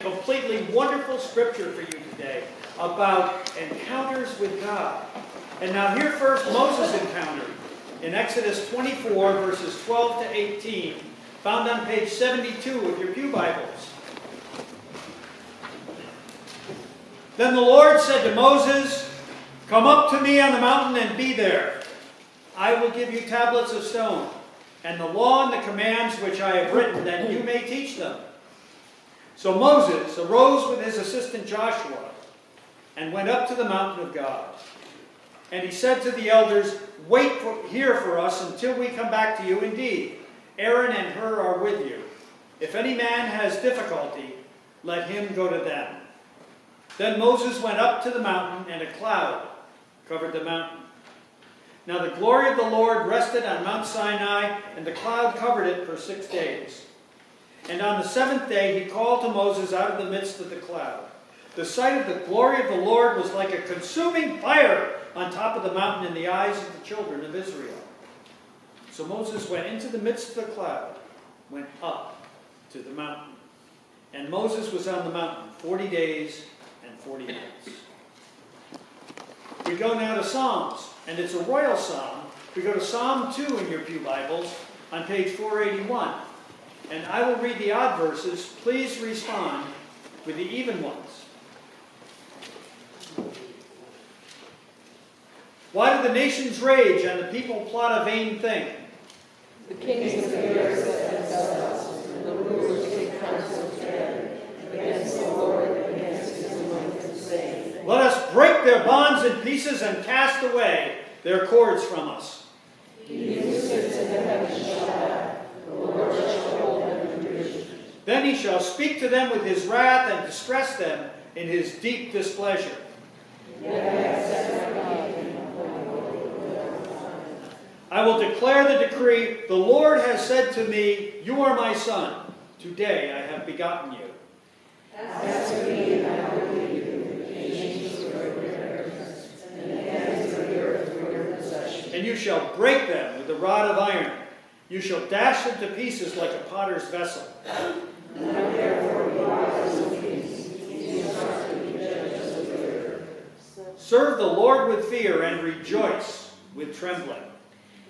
Completely wonderful scripture for you today about encounters with God. And now here first Moses' encounter in Exodus 24 verses 12 to 18, found on page 72 of your pew Bibles. Then the Lord said to Moses, "Come up to me on the mountain and be there. I will give you tablets of stone, and the law and the commands which I have written, that you may teach them." So Moses arose with his assistant Joshua and went up to the mountain of God. And he said to the elders, "Wait here for us until we come back to you. Indeed, Aaron and Hur are with you. If any man has difficulty, let him go to them." Then Moses went up to the mountain, and a cloud covered the mountain. Now the glory of the Lord rested on Mount Sinai, and the cloud covered it for 6 days. And on the 7th day he called to Moses out of the midst of the cloud. The sight of the glory of the Lord was like a consuming fire on top of the mountain in the eyes of the children of Israel. So Moses went into the midst of the cloud, went up to the mountain. And Moses was on the mountain 40 days and 40 nights. We go now to Psalms, and it's a royal psalm. We go to Psalm 2 in your pew Bibles on page 481. And I will read the odd verses. Please respond with the even ones. Why do the nations rage and the people plot a vain thing? The kings of the earth set themselves, and the rulers take counsel together against the Lord and against his anointed, saying, "Let us break their bonds in pieces and cast away their cords from us." He who sits in the heavens shall laugh, the Lord shall hold them in derision. Then he shall speak to them with his wrath and distress them in his deep displeasure. I will declare the decree. The Lord has said to me, "You are my son. Today I have begotten you." As for me, I will give you the nations for your inheritance, and the ends of the earth for your possession. And you shall break them with the rod of iron. You shall dash them to pieces like a potter's vessel. Now therefore be wise and peace, be instructed to be judges of the earth. Serve the Lord with fear and rejoice with trembling.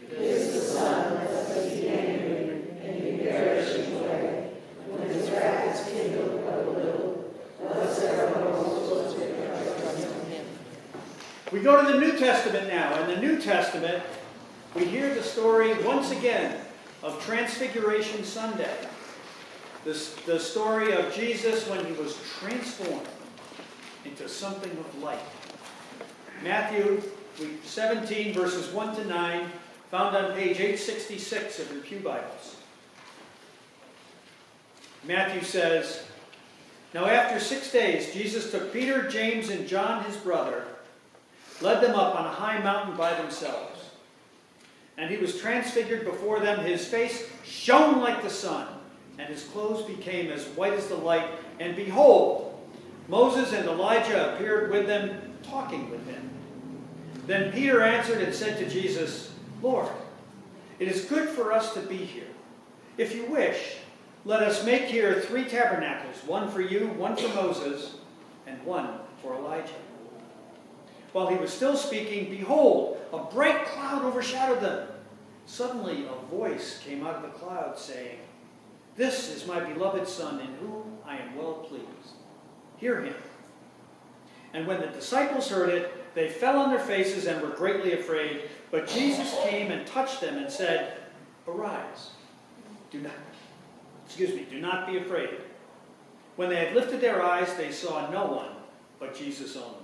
Kiss the Son, lest he be angry, and you perish in the way. When his wrath is kindled but a little, blessed are those who trust in him. We go to the New Testament now. In the New Testament, we hear the story once again of Transfiguration Sunday. The story of Jesus when he was transformed into something of light. Matthew 17, verses 1 to 9, found on page 866 of your pew Bibles. Matthew says, "Now after 6 days, Jesus took Peter, James, and John his brother, led them up on a high mountain by themselves. And he was transfigured before them. His face shone like the sun, and his clothes became as white as the light. And behold, Moses and Elijah appeared with them, talking with him. Then Peter answered and said to Jesus, 'Lord, it is good for us to be here. If you wish, let us make here 3 tabernacles, one for you, one for Moses, and one for Elijah.' While he was still speaking, behold, a bright cloud overshadowed them. Suddenly a voice came out of the cloud saying, 'This is my beloved Son, in whom I am well pleased. Hear him.' And when the disciples heard it, they fell on their faces and were greatly afraid. But Jesus came and touched them and said, 'Arise, do not be afraid.' When they had lifted their eyes, they saw no one but Jesus only.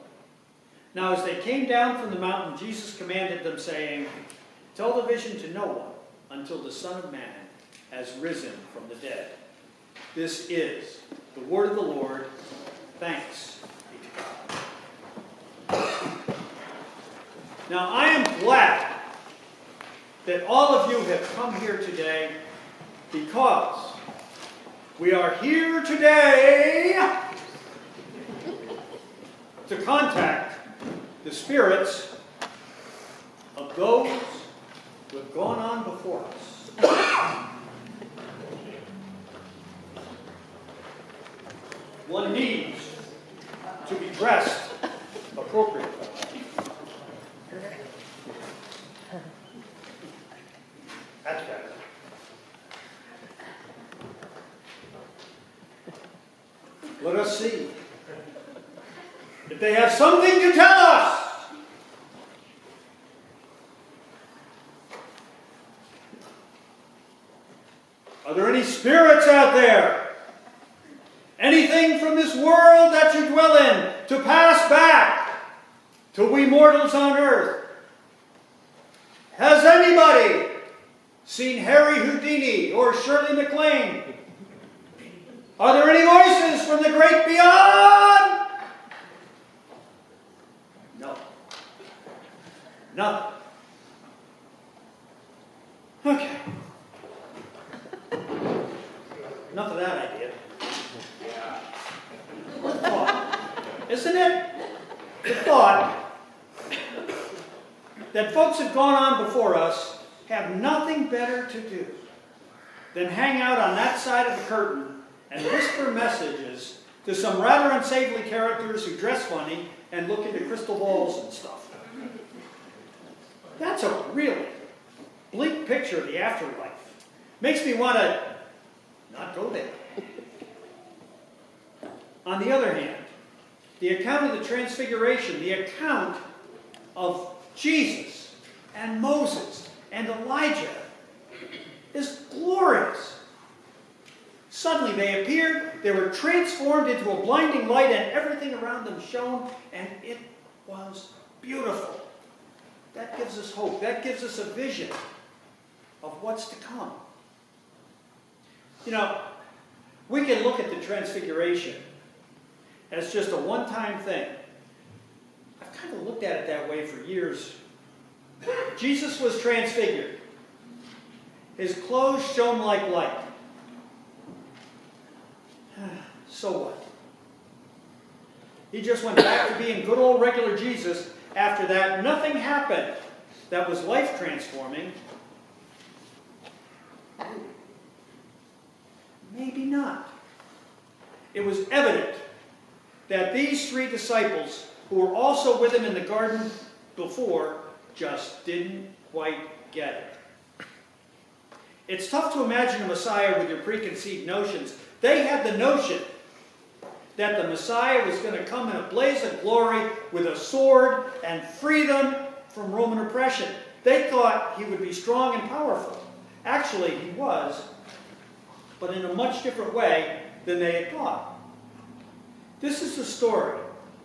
Now as they came down from the mountain, Jesus commanded them, saying, 'Tell the vision to no one until the Son of Man has risen from the dead.'" This is the word of the Lord. Thanks be to God. Now I am glad that all of you have come here today, because we are here today to contact the spirits of those who have gone on before us. one needs to be dressed appropriately. That's better. Let us see if they have something to tell us. Are there any spirits out there? Anything from this world that you dwell in to pass back to we mortals on earth? Has anybody seen Harry Houdini or Shirley MacLaine? Are there any voices from the great beyond? No. Nothing. Okay. Enough of that idea. The thought, isn't it? The thought that folks have gone on before us have nothing better to do than hang out on that side of the curtain and whisper messages to some rather unsavory characters who dress funny and look into crystal balls and stuff. That's a really bleak picture of the afterlife. Makes me want to not go there. On the other hand, the account of the Transfiguration, the account of Jesus and Moses and Elijah is glorious. Suddenly they appeared, they were transformed into a blinding light, and everything around them shone, and it was beautiful. That gives us hope. That gives us a vision of what's to come. You know, we can look at the Transfiguration as just a one-time thing. I've kind of looked at it that way for years. Jesus was transfigured. His clothes shone like light. So what? He just went back to being good old regular Jesus. After that, nothing happened that was life-transforming. Maybe not. It was evident that these three disciples, who were also with him in the garden before, just didn't quite get it. It's tough to imagine a Messiah with your preconceived notions. They had the notion that the Messiah was going to come in a blaze of glory with a sword and free them from Roman oppression. They thought he would be strong and powerful. Actually, he was, but in a much different way than they had thought. This is the story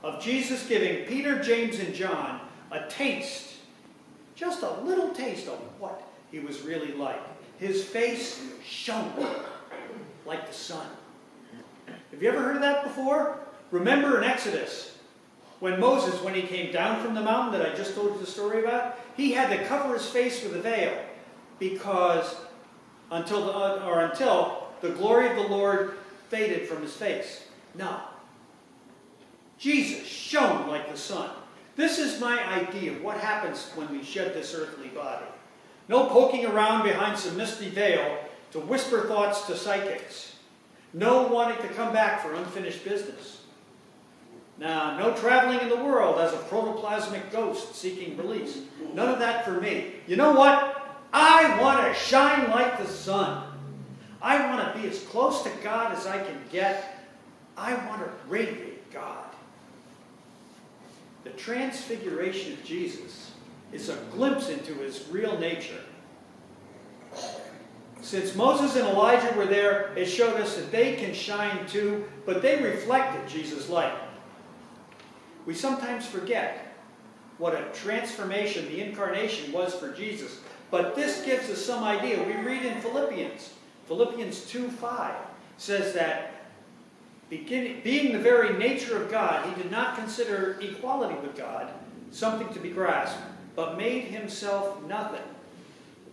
of Jesus giving Peter, James, and John a taste, just a little taste of what he was really like. His face shone like the sun. Have you ever heard of that before? Remember in Exodus, when Moses, when he came down from the mountain that I just told you the story about, he had to cover his face with a veil because until the glory of the Lord faded from his face. No. Jesus shone like the sun. This is my idea of what happens when we shed this earthly body. No poking around behind some misty veil to whisper thoughts to psychics. No wanting to come back for unfinished business. Now, no traveling in the world as a protoplasmic ghost seeking release. None of that for me. You know what? I want to shine like the sun. I want to be as close to God as I can get. I want to radiate God. The Transfiguration of Jesus is a glimpse into his real nature. Since Moses and Elijah were there, it showed us that they can shine too, but they reflected Jesus' light. We sometimes forget what a transformation the incarnation was for Jesus, but this gives us some idea. We read in Philippians 2:5 says that being the very nature of God, he did not consider equality with God something to be grasped, but made himself nothing,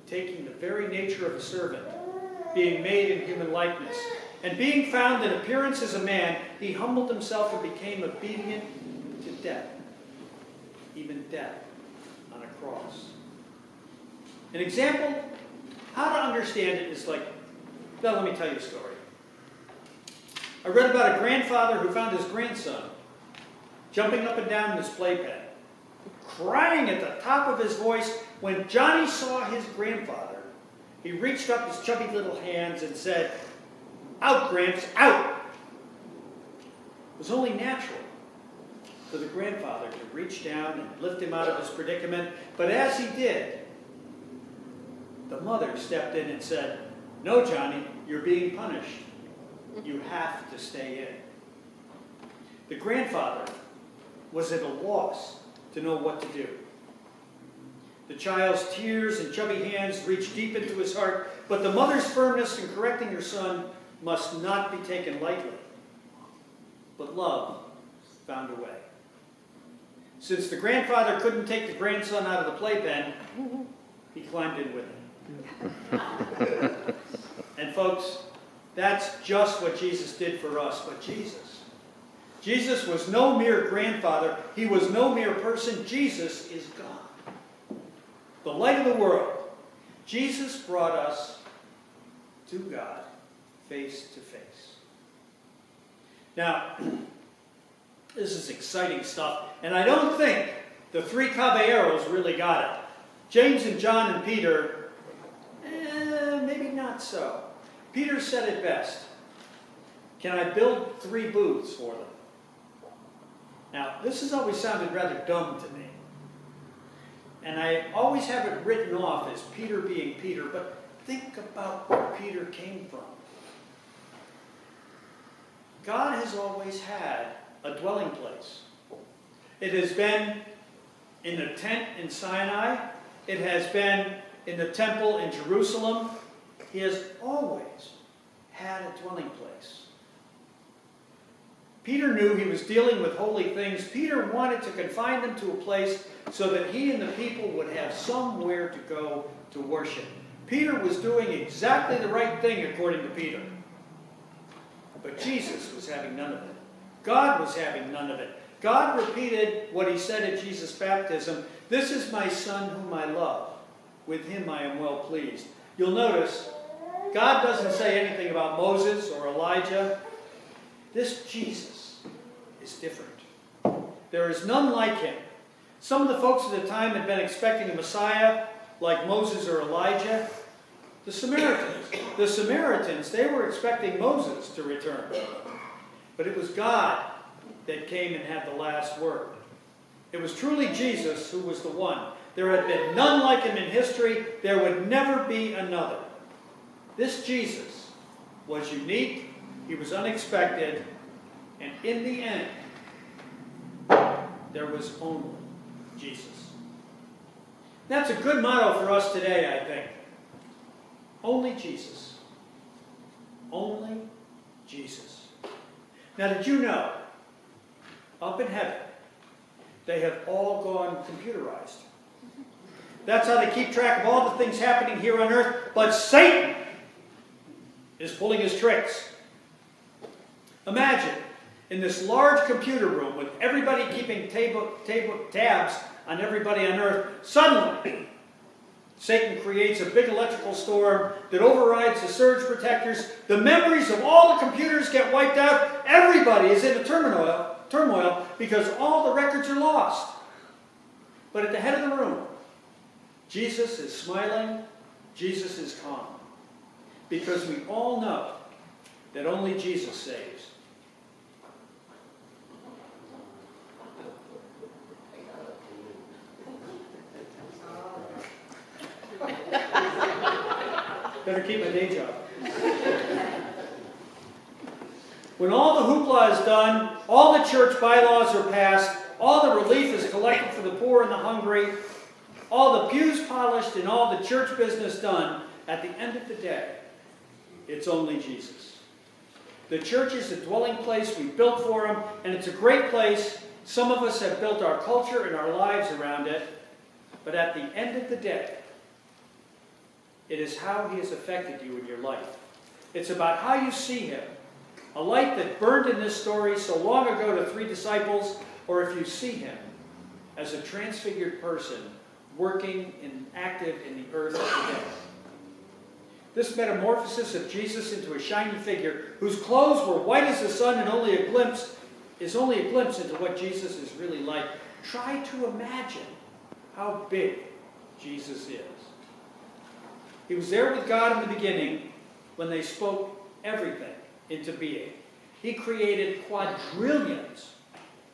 taking the very nature of a servant, being made in human likeness. And being found in appearance as a man, he humbled himself and became obedient to death, even death on a cross. An example, how to understand it is like, well, let me tell you a story. I read about a grandfather who found his grandson jumping up and down in his playpen, crying at the top of his voice. When Johnny saw his grandfather, he reached up his chubby little hands and said, "Out, Gramps, out!" It was only natural for the grandfather to reach down and lift him out of his predicament, but as he did, the mother stepped in and said, "No, Johnny, you're being punished. You have to stay in." The grandfather was at a loss to know what to do. The child's tears and chubby hands reached deep into his heart, but the mother's firmness in correcting her son must not be taken lightly. But love found a way. Since the grandfather couldn't take the grandson out of the playpen, he climbed in with him. And folks, that's just what Jesus did for us. But Jesus was no mere grandfather. He was no mere person. Jesus is God, the light of the world. Jesus brought us to God face to face. Now, this is exciting stuff, and I don't think the three caballeros really got it. James and John and Peter, maybe not so. Peter said it best. Can I build 3 booths for them? Now, this has always sounded rather dumb to me. And I always have it written off as Peter being Peter, but think about where Peter came from. God has always had a dwelling place. It has been in the tent in Sinai. It has been in the temple in Jerusalem. He has always had a dwelling place. Peter knew he was dealing with holy things. Peter wanted to confine them to a place so that he and the people would have somewhere to go to worship. Peter was doing exactly the right thing according to Peter. But Jesus was having none of it. God was having none of it. God repeated what he said at Jesus' baptism, "This is my son whom I love. With him I am well pleased." You'll notice, God doesn't say anything about Moses or Elijah. This Jesus is different. There is none like him. Some of the folks at the time had been expecting a Messiah like Moses or Elijah. The Samaritans, they were expecting Moses to return. But it was God that came and had the last word. It was truly Jesus who was the one. There had been none like him in history. There would never be another. This Jesus was unique. He was unexpected. And in the end, there was only Jesus. That's a good motto for us today, I think. Only Jesus. Only Jesus. Now, did you know, up in heaven, they have all gone computerized. That's how they keep track of all the things happening here on earth. But Satan is pulling his tricks. Imagine, in this large computer room with everybody keeping tabs on everybody on earth, suddenly Satan creates a big electrical storm that overrides the surge protectors. The memories of all the computers get wiped out. Everybody is in a turmoil because all the records are lost. But at the head of the room, Jesus is smiling. Jesus is calm. Because we all know that only Jesus saves. Better keep my day job. When all the hoopla is done, all the church bylaws are passed, all the relief is collected for the poor and the hungry, all the pews polished and all the church business done, at the end of the day, it's only Jesus. The church is a dwelling place we built for him, and it's a great place. Some of us have built our culture and our lives around it, but at the end of the day, it is how he has affected you in your life. It's about how you see him. A light that burned in this story so long ago to 3 disciples, or if you see him as a transfigured person working and active in the earth today. This metamorphosis of Jesus into a shining figure whose clothes were white as the sun and is only a glimpse into what Jesus is really like. Try to imagine how big Jesus is. He was there with God in the beginning when they spoke everything into being. He created quadrillions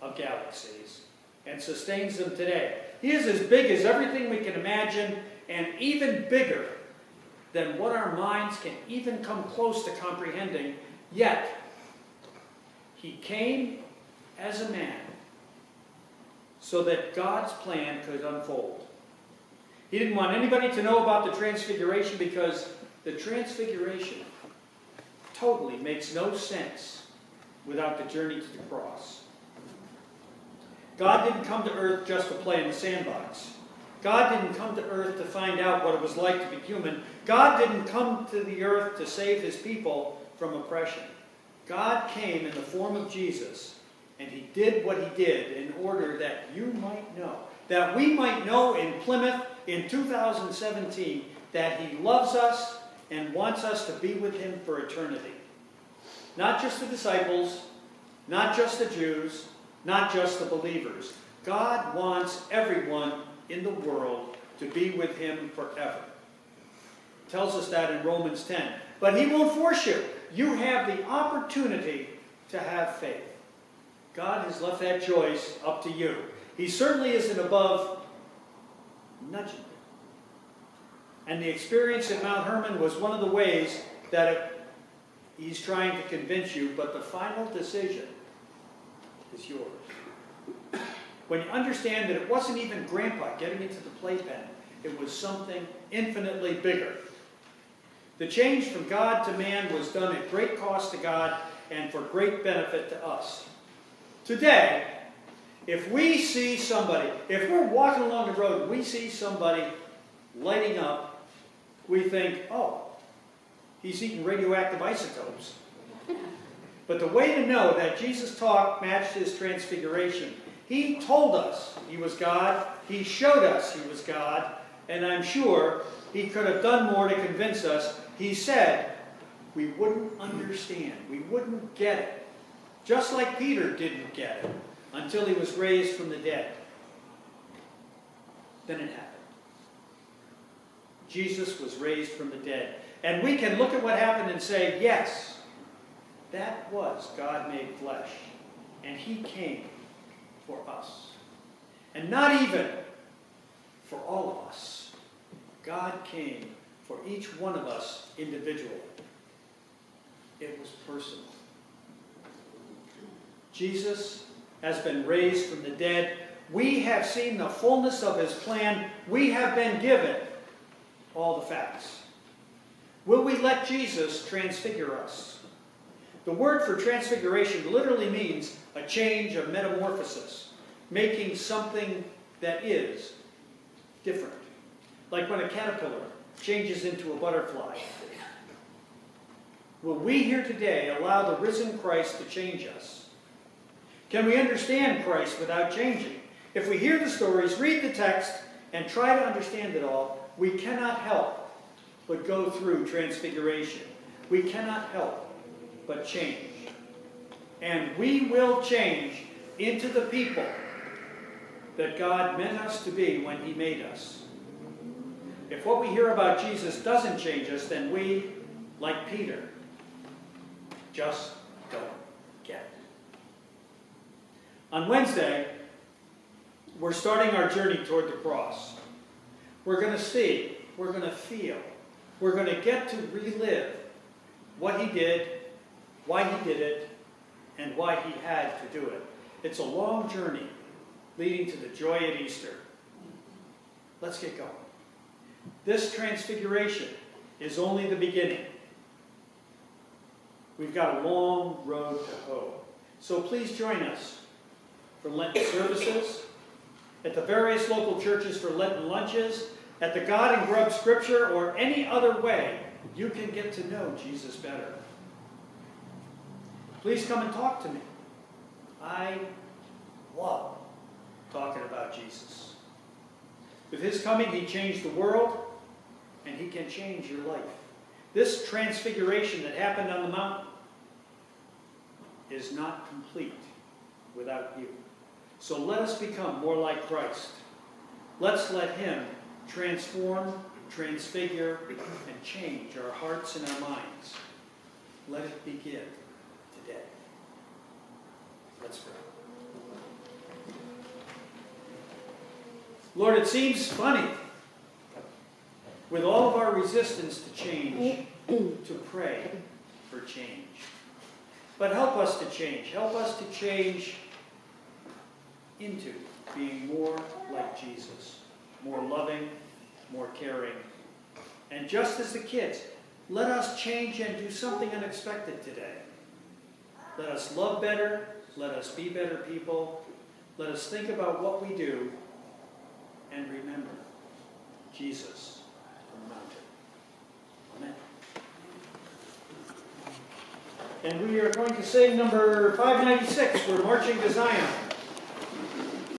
of galaxies and sustains them today. He is as big as everything we can imagine and even bigger than what our minds can even come close to comprehending. Yet, he came as a man so that God's plan could unfold. He didn't want anybody to know about the Transfiguration because the Transfiguration totally makes no sense without the journey to the cross. God didn't come to earth just to play in the sandbox. God didn't come to earth to find out what it was like to be human. God didn't come to the earth to save his people from oppression. God came in the form of Jesus, and he did what he did in order that you might know, that we might know in Plymouth in 2017 that he loves us and wants us to be with him for eternity. Not just the disciples, not just the Jews, not just the believers. God wants everyone in the world to be with him forever. It tells us that in Romans 10. But he won't force you. You have the opportunity to have faith. God has left that choice up to you. He certainly isn't above nudging you. And the experience at Mount Hermon was one of the ways that he's trying to convince you, but the final decision is yours. When you understand that it wasn't even Grandpa getting into the playpen, it was something infinitely bigger. The change from God to man was done at great cost to God and for great benefit to us. Today, if we see somebody, if we're walking along the road and we see somebody lighting up, we think, oh, he's eating radioactive isotopes. But the way to know that Jesus' talk matched his transfiguration, he told us he was God, he showed us he was God, and I'm sure he could have done more to convince us. He said we wouldn't understand, we wouldn't get it. Just like Peter didn't get it until he was raised from the dead. Then it happened. Jesus was raised from the dead. And we can look at what happened and say, yes, that was God made flesh. And he came for us. And not even for all of us. God came for each one of us individually. It was personal. Jesus has been raised from the dead. We have seen the fullness of his plan. We have been given all the facts. Will we let Jesus transfigure us? The word for transfiguration literally means a change, a metamorphosis, making something that is different. Like when a caterpillar changes into a butterfly. Will we here today allow the risen Christ to change us? Can we understand Christ without changing? If we hear the stories, read the text, and try to understand it all, we cannot help but go through transfiguration. We cannot help but change. And we will change into the people that God meant us to be when he made us. If what we hear about Jesus doesn't change us, then we, like Peter, just don't get it. On Wednesday, we're starting our journey toward the cross. We're going to see, we're going to feel, we're going to get to relive what he did, why he did it, and why he had to do it. It's a long journey leading to the joy at Easter. Let's get going. This transfiguration is only the beginning. We've got a long road to hoe. So please join us for Lenten services, at the various local churches for Lenten lunches, at the God and Grub Scripture, or any other way you can get to know Jesus better. Please come and talk to me. I love talking about Jesus. With his coming, he changed the world, and he can change your life. This transfiguration that happened on the mountain is not complete without you. So let us become more like Christ. Let's let him transform, transfigure, and change our hearts and our minds. Let it begin today. Let's pray. Lord, it seems funny, with all of our resistance to change, to pray for change. But help us to change. Help us to change into being more like Jesus, more loving, more caring. And just as the kids, let us change and do something unexpected today. Let us love better. Let us be better people. Let us think about what we do. And remember Jesus on the mountain. Amen. And we are going to sing number 596. We're marching to Zion.